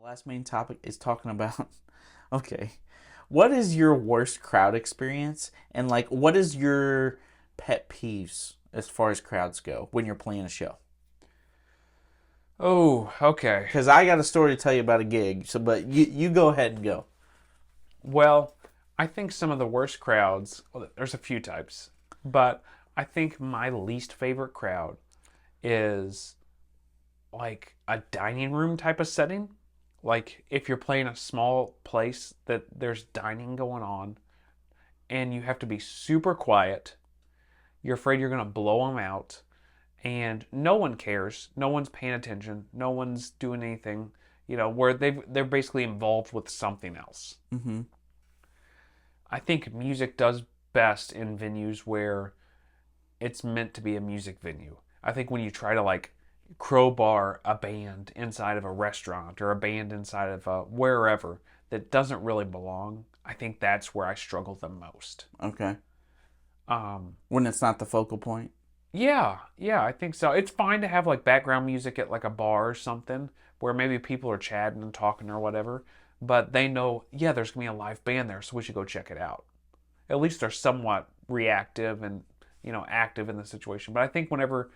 Last main topic is talking about okay. What is your worst crowd experience and like what is your pet peeves as far as crowds go when you're playing a show? Oh, okay. Cuz I got a story to tell you about a gig. So but you go ahead and go. Well, I think some of the worst crowds, well, there's a few types, but I think my least favorite crowd is like a dining room type of setting. Like if you're playing a small place that there's dining going on and you have to be super quiet, you're afraid you're going to blow them out, and no one cares. No one's paying attention. No one's doing anything, where they're basically involved with something else. Mhm. I think music does best in venues where it's meant to be a music venue. I think when you try to like crowbar a band inside of a restaurant or a band inside of a wherever that doesn't really belong, I think that's where I struggle the most. Okay. Um, When it's not the focal point. yeah, I think so. It's fine to have like background music at like a bar or something where maybe people are chatting and talking or whatever, but they know, yeah, there's gonna be a live band there, so we should go check it out. At least they're somewhat reactive and active in the situation. But I think whenever,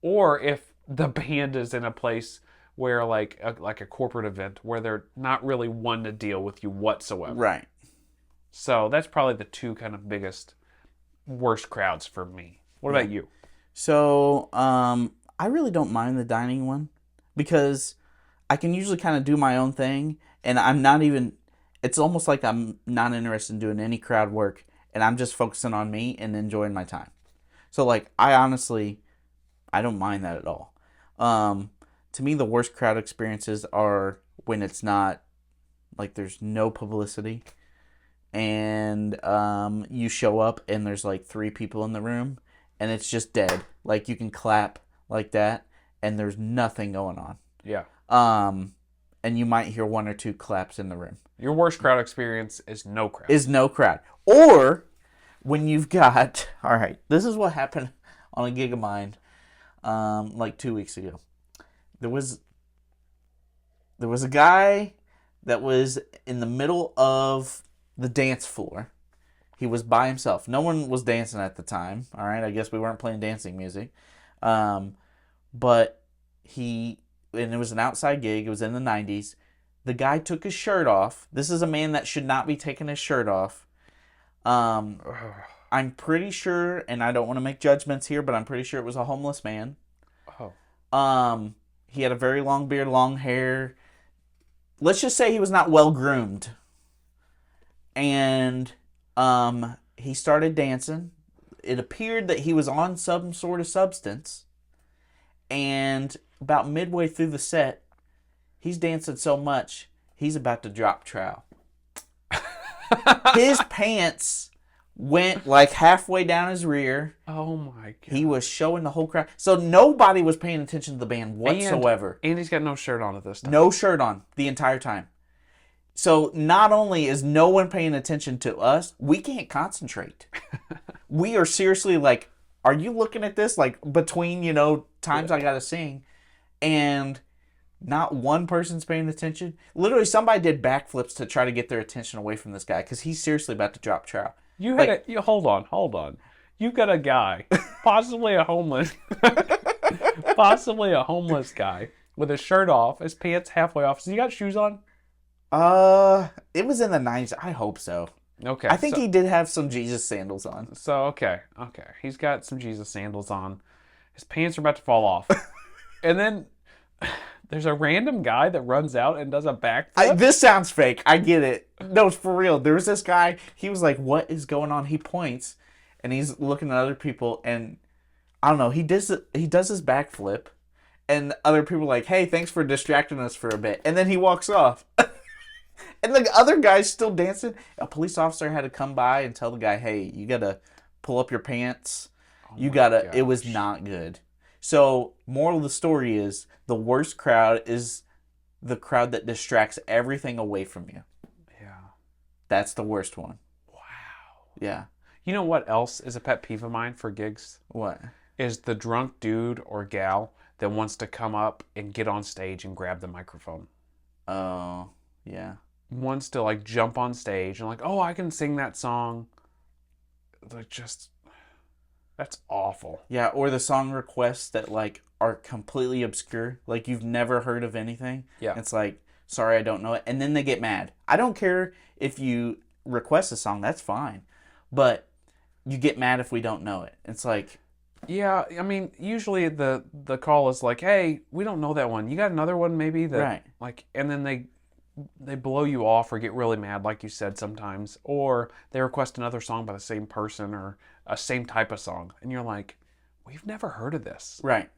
or if the band is in a place where like a corporate event where they're not really one to deal with you whatsoever. Right. So that's probably the two kind of biggest worst crowds for me. What Yeah. about you? So, I really don't mind the dining one because I can usually kind of do my own thing and I'm not even it's almost like I'm not interested in doing any crowd work and I'm just focusing on me and enjoying my time. So like I don't mind that at all. Um to me the worst crowd experiences are when it's not like there's no publicity and you show up and there's like three people in the room and it's just dead. Like you can clap like that and there's nothing going on. Yeah. Um, and you might hear one or two claps in the room. Your worst crowd experience is no crowd. Is no crowd. Or when you've got, all right, this is what happened on a gig of mine like 2 weeks ago. There was a guy that was in the middle of the dance floor. He was by himself. No one was dancing at the time. All right, I guess we weren't playing dancing music. Um, but and it was an outside gig. It was in the 90s. The guy took his shirt off. This is a man that should not be taking his shirt off. Um, I'm pretty sure, and I don't want to make judgments here, but I'm pretty sure it was a homeless man. Oh. He had a very long beard, long hair. Let's just say he was not well groomed. And he started dancing. It appeared that he was on some sort of substance. And about midway through the set, he's dancing so much, he's about to drop trowel. His pants went like halfway down his rear. Oh my god. He was showing the whole crowd. So nobody was paying attention to the band whatsoever. And he's got no shirt on at this time. No shirt on the entire time. So not only is no one paying attention to us, we can't concentrate. We are seriously like, are you looking at this? Like between, times I gotta sing. And not one person's paying attention. Literally somebody did backflips to try to get their attention away from this guy because he's seriously about to drop trout. Hold on. You've got a guy, possibly a homeless, possibly a homeless guy with his shirt off, his pants halfway off. Has he got shoes on? It was in the 90s. I hope so. Okay. I think he did have some Jesus sandals on. So, okay. He's got some Jesus sandals on. His pants are about to fall off. And then there's a random guy that runs out and does a backflip. This sounds fake. I get it. No, it's for real. There was this guy. He was like, what is going on? He points and he's looking at other people and I don't know. He does his backflip and other people are like, hey, thanks for distracting us for a bit. And then he walks off. And the other guy's still dancing. A police officer had to come by and tell the guy, hey, you got to pull up your pants. It was not good. So, moral of the story is the worst crowd is the crowd that distracts everything away from you. Yeah. That's the worst one. Wow. Yeah. You know what else is a pet peeve of mine for gigs? What? Is the drunk dude or gal that wants to come up and get on stage and grab the microphone. Oh, yeah. Wants to like jump on stage and like, oh, I can sing that song. Like just that's awful. Yeah, or the song requests that like are completely obscure, like you've never heard of anything. Yeah. It's like, sorry, I don't know it, and then they get mad. I don't care if you request a song, that's fine, but you get mad if we don't know it. It's like, Yeah, I mean, usually the call is like, "Hey, we don't know that one. You got another one maybe that right, like," and then they blow you off or get really mad, like you said sometimes, or they request another song by the same person or a same type of song, and you're like, "We've never heard of this." right,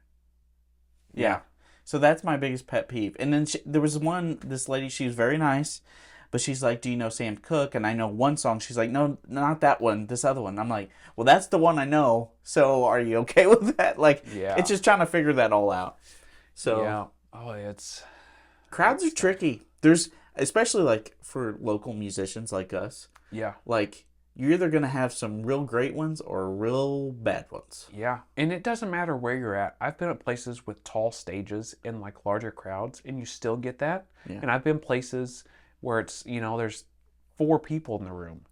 yeah. Yeah. So that's my biggest pet peeve. And then there was this lady, she was very nice, but she's like, "Do you know Sam Cooke?" And I know one song. She's like, "No, not that one. This other one." I'm like, "Well, that's the one I know. So are you okay with that?" Like, Yeah. it's just trying to figure that all out. So Yeah. Oh, it's crowds are tricky. There's especially like for local musicians like us. yeah. Like you're either gonna have some real great ones or real bad ones. Yeah. And it doesn't matter where you're at. I've been at places with tall stages and like larger crowds and you still get that. Yeah. And I've been places where it's, there's 4 people in the room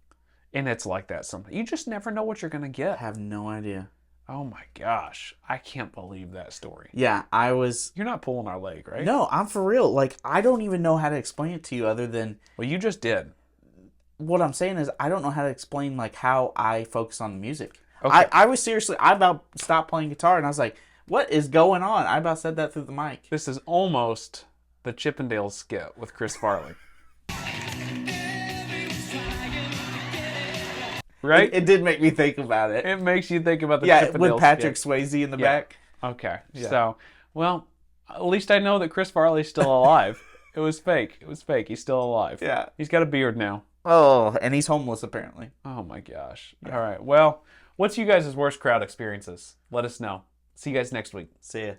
and it's like that sometimes. You just never know what you're going to I get. have no idea. Oh my gosh. I can't believe that story. Yeah, I was. You're not pulling our leg, right? No, I'm for real. Like I don't even know how to explain it to you other than Well, you just did. what I'm saying is I don't know how to explain like how I focus on the music. Okay. I was seriously I about stopped playing guitar and I was like, what is going on? I about said that through the mic. This is almost the Chippendales skit with Chris Farley. Right? It did make me think about it. It makes you think about the Yeah, Chippendales with Patrick skit. Swayze in the Yeah. back. Okay. Yeah. So, well, at least I know that Chris Farley's still alive. It was fake. It was fake. He's still alive. Yeah. He's got a beard now. Oh, and he's homeless apparently. Oh my gosh. All right. Well, what's you guys' worst crowd experiences? Let us know. See you guys next week. See ya.